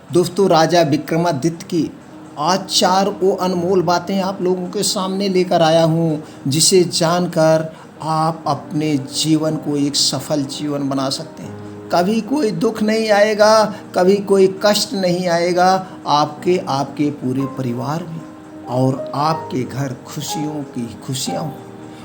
दोस्तों, राजा विक्रमादित्य की आज 4 वो अनमोल बातें आप लोगों के सामने लेकर आया हूँ, जिसे जानकर आप अपने जीवन को एक सफल जीवन बना सकते हैं। कभी कोई दुख नहीं आएगा, कभी कोई कष्ट नहीं आएगा आपके आपके पूरे परिवार में, और आपके घर खुशियों की खुशियाँ हों।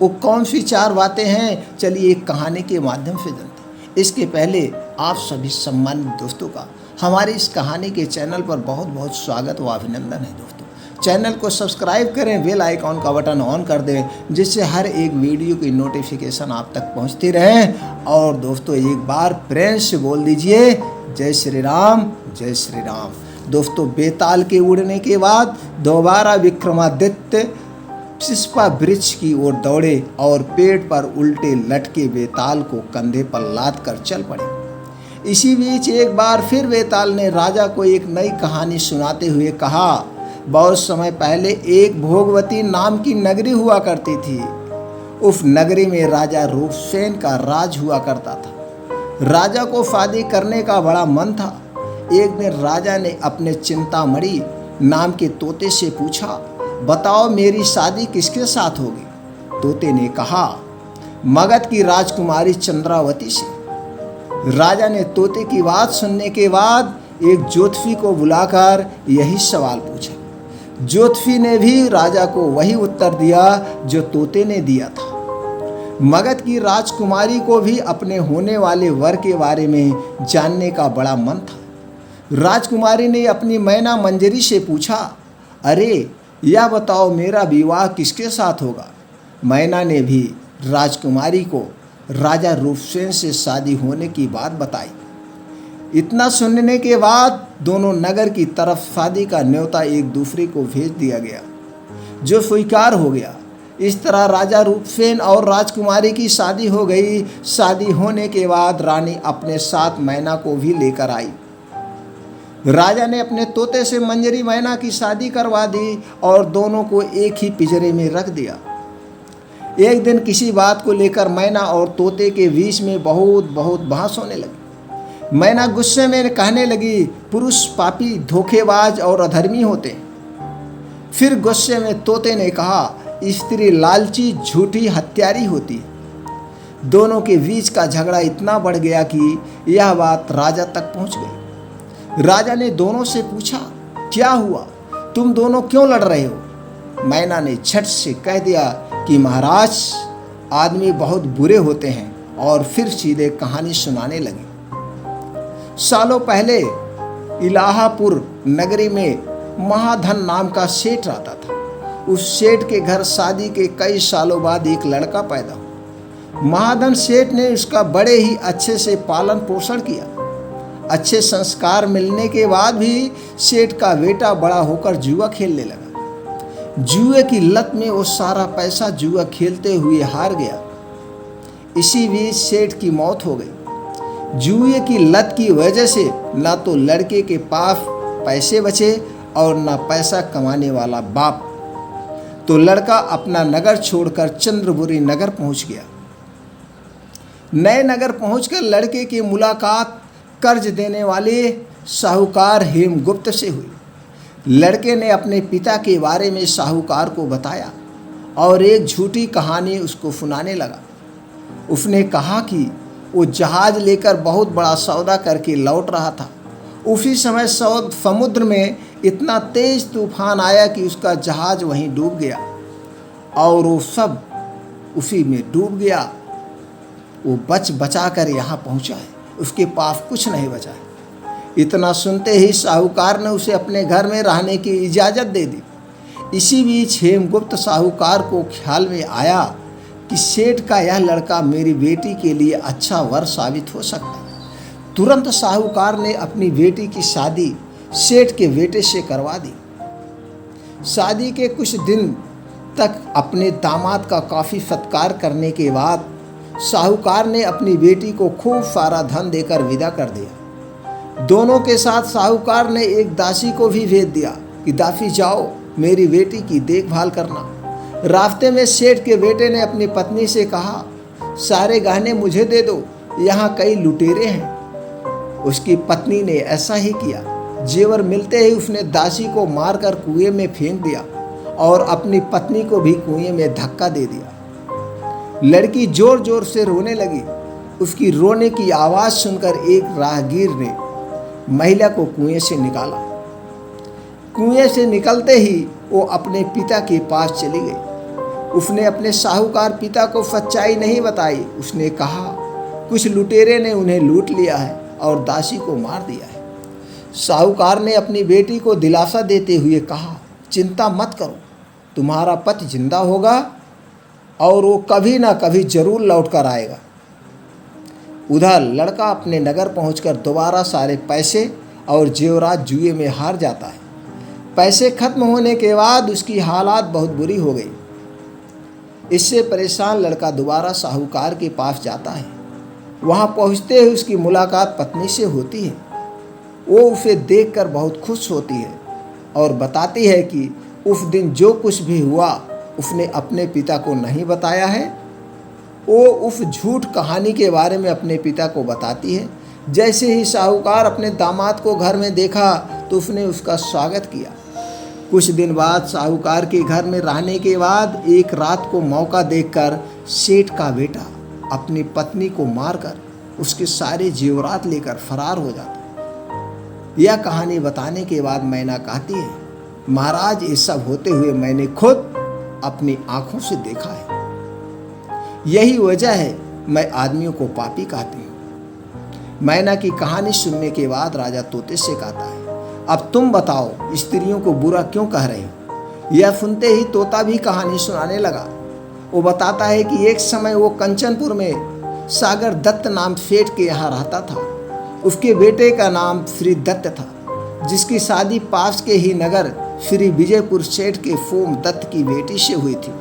वो कौन सी 4 बातें हैं, चलिए एक कहानी के माध्यम से जानते हैं। इसके पहले आप सभी सम्मानित दोस्तों का हमारे इस कहानी के चैनल पर बहुत बहुत स्वागत व अभिनंदन है। दोस्तों, चैनल को सब्सक्राइब करें, बेल आइकॉन का बटन ऑन कर दें, जिससे हर एक वीडियो की नोटिफिकेशन आप तक पहुंचती रहे। और दोस्तों, एक बार प्रेम से बोल दीजिए जय श्री राम, जय श्री राम। दोस्तों, बेताल के उड़ने के बाद दोबारा विक्रमादित्य सिस्पा वृक्ष की ओर दौड़े और पेड़ पर उल्टे लटके बेताल को कंधे पर लाद कर चल पड़े। इसी बीच एक बार फिर बेताल ने राजा को एक नई कहानी सुनाते हुए कहा, बहुत समय पहले एक भोगवती नाम की नगरी हुआ करती थी। उस नगरी में राजा रूपसेन का राज हुआ करता था। राजा को शादी करने का बड़ा मन था। एक दिन राजा ने अपने चिंतामणि नाम के तोते से पूछा, बताओ मेरी शादी किसके साथ होगी। तोते ने कहा, मगध की राजकुमारी चंद्रावती से। राजा ने तोते की बात सुनने के बाद एक ज्योतिषी को बुलाकर यही सवाल पूछा। ज्योतिषी ने भी राजा को वही उत्तर दिया जो तोते ने दिया था। मगध की राजकुमारी को भी अपने होने वाले वर के बारे में जानने का बड़ा मन था। राजकुमारी ने अपनी मैना मंजरी से पूछा, अरे यह बताओ मेरा विवाह किसके साथ होगा। मैना ने भी राजकुमारी को राजा रूपसेन से शादी होने की बात बताई। इतना सुनने के बाद दोनों नगर की तरफ शादी का न्योता एक दूसरे को भेज दिया गया, जो स्वीकार हो गया। इस तरह राजा रूपसेन और राजकुमारी की शादी हो गई। शादी होने के बाद रानी अपने साथ मैना को भी लेकर आई। राजा ने अपने तोते से मंजरी मैना की शादी करवा दी और दोनों को एक ही पिंजरे में रख दिया। एक दिन किसी बात को लेकर मैना और तोते के बीच में बहुत बहस होने लगी। मैना गुस्से में कहने लगी, पुरुष पापी, धोखेबाज और अधर्मी होते हैं। फिर गुस्से में तोते ने कहा, स्त्री लालची, झूठी, हत्यारी होती है। दोनों के बीच का झगड़ा इतना बढ़ गया कि यह बात राजा तक पहुंच गई। राजा ने दोनों से पूछा, क्या हुआ, तुम दोनों क्यों लड़ रहे हो। मैना ने झट से कह दिया कि महाराज, आदमी बहुत बुरे होते हैं, और फिर सीधे कहानी सुनाने लगी। सालों पहले इलाहापुर नगरी में महाधन नाम का सेठ रहता था। उस सेठ के घर शादी के कई सालों बाद एक लड़का पैदा हुआ। महाधन सेठ ने उसका बड़े ही अच्छे से पालन पोषण किया। अच्छे संस्कार मिलने के बाद भी सेठ का बेटा बड़ा होकर जुआ खेलने लगा। जुए की लत में वो सारा पैसा जुआ खेलते हुए हार गया। इसी बीच सेठ की मौत हो गई। जुए की लत की वजह से ना तो लड़के के पास पैसे बचे और ना पैसा कमाने वाला बाप। तो लड़का अपना नगर छोड़कर चंद्रपुरी नगर पहुंच गया। नए नगर पहुंचकर लड़के की मुलाकात कर्ज देने वाले साहूकार हेमगुप्त से हुई। लड़के ने अपने पिता के बारे में साहूकार को बताया और एक झूठी कहानी उसको सुनाने लगा। उसने कहा कि वो जहाज लेकर बहुत बड़ा सौदा करके लौट रहा था। उसी समय समुद्र में इतना तेज तूफान आया कि उसका जहाज वहीं डूब गया और वो सब उसी में डूब गया। वो बचा कर यहाँ पहुँचा है, उसके पास कुछ नहीं बचा है। इतना सुनते ही साहूकार ने उसे अपने घर में रहने की इजाज़त दे दी। इसी बीच हेमगुप्त साहूकार को ख्याल में आया कि सेठ का यह लड़का मेरी बेटी के लिए अच्छा वर साबित हो सकता है। तुरंत साहूकार ने अपनी बेटी की शादी सेठ के बेटे से करवा दी। शादी के कुछ दिन तक अपने दामाद का काफ़ी सत्कार करने के बाद साहूकार ने अपनी बेटी को खूब सारा धन देकर विदा कर दिया। दोनों के साथ साहूकार ने एक दासी को भी भेज दिया कि दासी जाओ, मेरी बेटी की देखभाल करना। रास्ते में सेठ के बेटे ने अपनी पत्नी से कहा, सारे गहने मुझे दे दो, यहाँ कई लुटेरे हैं। उसकी पत्नी ने ऐसा ही किया। जेवर मिलते ही उसने दासी को मारकर कुएं में फेंक दिया और अपनी पत्नी को भी कुएं में धक्का दे दिया। लड़की जोर जोर से रोने लगी। उसकी रोने की आवाज़ सुनकर एक राहगीर ने महिला को कुएं से निकाला। कुएं से निकलते ही वो अपने पिता के पास चली गई। उसने अपने साहूकार पिता को सच्चाई नहीं बताई। उसने कहा, कुछ लुटेरे ने उन्हें लूट लिया है और दासी को मार दिया है। साहूकार ने अपनी बेटी को दिलासा देते हुए कहा, चिंता मत करो, तुम्हारा पति जिंदा होगा और वो कभी ना कभी जरूर लौट कर आएगा। उधर लड़का अपने नगर पहुंचकर दोबारा सारे पैसे और जेवरात जुए में हार जाता है। पैसे खत्म होने के बाद उसकी हालात बहुत बुरी हो गई। इससे परेशान लड़का दोबारा साहूकार के पास जाता है। वहां पहुंचते ही उसकी मुलाकात पत्नी से होती है। वो उसे देखकर बहुत खुश होती है और बताती है कि उस दिन जो कुछ भी हुआ उसने अपने पिता को नहीं बताया है। वो उस झूठ कहानी के बारे में अपने पिता को बताती है। जैसे ही साहूकार अपने दामाद को घर में देखा तो उसने उसका स्वागत किया। कुछ दिन बाद साहूकार के घर में रहने के बाद एक रात को मौका देखकर सेठ का बेटा अपनी पत्नी को मारकर उसके सारे जेवरात लेकर फरार हो जाता। यह कहानी बताने के बाद मैना कहती है, महाराज ये सब होते हुए मैंने खुद अपनी आंखों से देखा है। यही वजह है मैं आदमियों को पापी कहती हूँ। मैना की कहानी सुनने के बाद राजा तोते से कहता है, अब तुम बताओ स्त्रियों को बुरा क्यों कह रहे हो। यह सुनते ही तोता भी कहानी सुनाने लगा। वो बताता है कि एक समय वो कंचनपुर में सागर दत्त नाम सेठ के यहाँ रहता था। उसके बेटे का नाम श्री दत्त था, जिसकी शादी पास के ही नगर श्री विजयपुर सेठ के फोम दत्त की बेटी से हुई थी।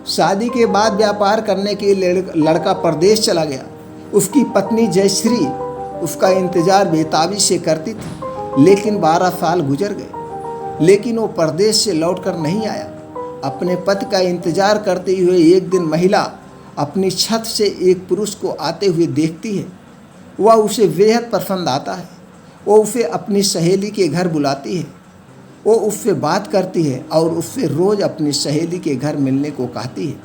शादी के बाद व्यापार करने के लिए लड़का परदेश चला गया। उसकी पत्नी जयश्री उसका इंतजार बेताबी से करती थी, लेकिन 12 साल गुजर गए, लेकिन वो परदेश से लौटकर नहीं आया। अपने पति का इंतजार करते हुए एक दिन महिला अपनी छत से एक पुरुष को आते हुए देखती है। वह उसे बेहद पसंद आता है। वो उसे अपनी सहेली के घर बुलाती है। वो उससे बात करती है और उससे रोज़ अपनी सहेली के घर मिलने को कहती है।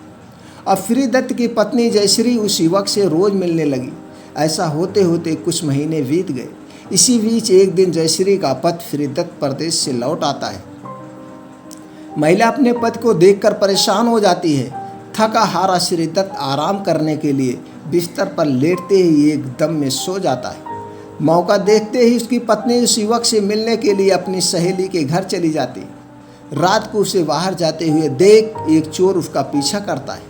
अब श्री दत्त की पत्नी जयश्री उस युवक से रोज़ मिलने लगी। ऐसा होते होते कुछ महीने बीत गए। इसी बीच एक दिन जयश्री का पति श्री दत्त प्रदेश से लौट आता है। महिला अपने पति को देखकर परेशान हो जाती है। थका हारा श्री दत्त आराम करने के लिए बिस्तर पर लेटते ही एकदम में सो जाता है। मौका देखते ही उसकी पत्नी उस युवक से मिलने के लिए अपनी सहेली के घर चली जाती। रात को उसे बाहर जाते हुए देख एक चोर उसका पीछा करता है।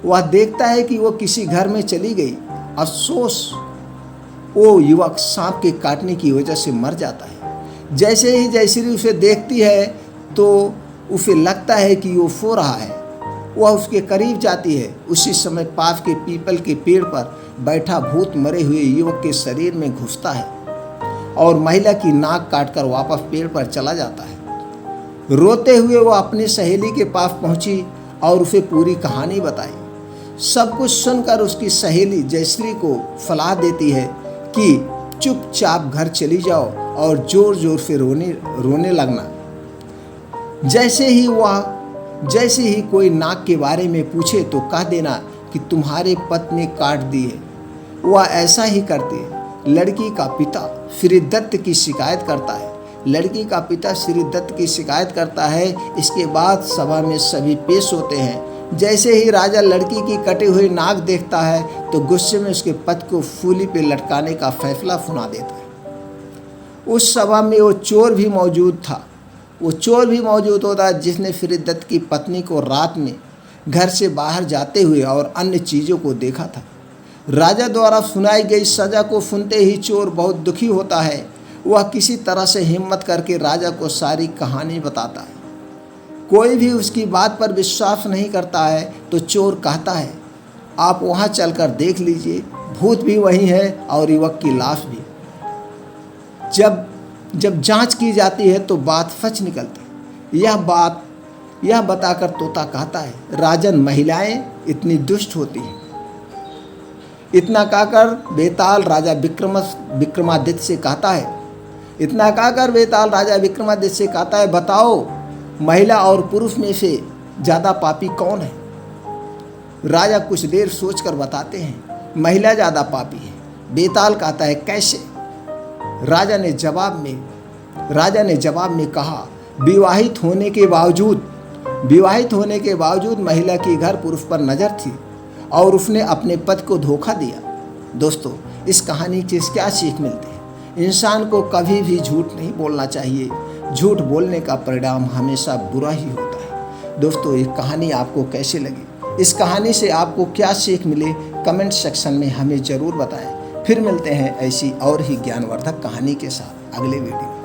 वह देखता है कि वो किसी घर में चली गई। अफसोस, वो युवक सांप के काटने की वजह से मर जाता है। जैसे ही जयश्री उसे देखती है तो उसे लगता है कि वो सो रहा है। वह उसके करीब जाती है। उसी समय पास के पीपल के पेड़ पर बैठा भूत मरे हुए युवक के शरीर में घुसता है और महिला की नाक काटकर वापस पेड़ पर चला जाता है। रोते हुए वो अपनी सहेली के पास पहुंची और उसे पूरी कहानी बताई। सब कुछ सुनकर उसकी सहेली जयश्री को सलाह देती है कि चुपचाप घर चली जाओ और जोर जोर से रोने लगना। जैसे ही कोई नाक के बारे में पूछे तो कह देना कि तुम्हारे पति ने काट दी है। वह ऐसा ही करती है। लड़की का पिता श्री दत्त की शिकायत करता है। इसके बाद सभा में सभी पेश होते हैं। जैसे ही राजा लड़की की कटी हुई नाक देखता है तो गुस्से में उसके पति को सूली पे लटकाने का फैसला सुना देता है। उस सभा में वो चोर भी मौजूद होता है जिसने श्री दत्त की पत्नी को रात में घर से बाहर जाते हुए और अन्य चीज़ों को देखा था। राजा द्वारा सुनाई गई सज़ा को सुनते ही चोर बहुत दुखी होता है। वह किसी तरह से हिम्मत करके राजा को सारी कहानी बताता है। कोई भी उसकी बात पर विश्वास नहीं करता है तो चोर कहता है, आप वहाँ चलकर देख लीजिए, भूत भी वही है और युवक की लाश भी। जब जांच की जाती है तो बात सच निकलती है। यह बताकर तोता कहता है, राजन, महिलाएं इतनी दुष्ट होती हैं। इतना कहकर बेताल राजा विक्रमादित्य से कहता है, इतना कहकर बेताल राजा विक्रमादित्य से कहता है, बताओ महिला और पुरुष में से ज़्यादा पापी कौन है? राजा कुछ देर सोचकर बताते हैं, महिला ज़्यादा पापी है। बेताल कहता है, कैसे? राजा ने जवाब में कहा, विवाहित होने के बावजूद महिला की घर पुरुष पर नज़र थी और उसने अपने पति को धोखा दिया। दोस्तों, इस कहानी से क्या सीख मिलती है? इंसान को कभी भी झूठ नहीं बोलना चाहिए। झूठ बोलने का परिणाम हमेशा बुरा ही होता है। दोस्तों, ये कहानी आपको कैसी लगी? इस कहानी से आपको क्या सीख मिले? कमेंट सेक्शन में हमें ज़रूर बताएं। फिर मिलते हैं ऐसी और ही ज्ञानवर्धक कहानी के साथ अगले वीडियो।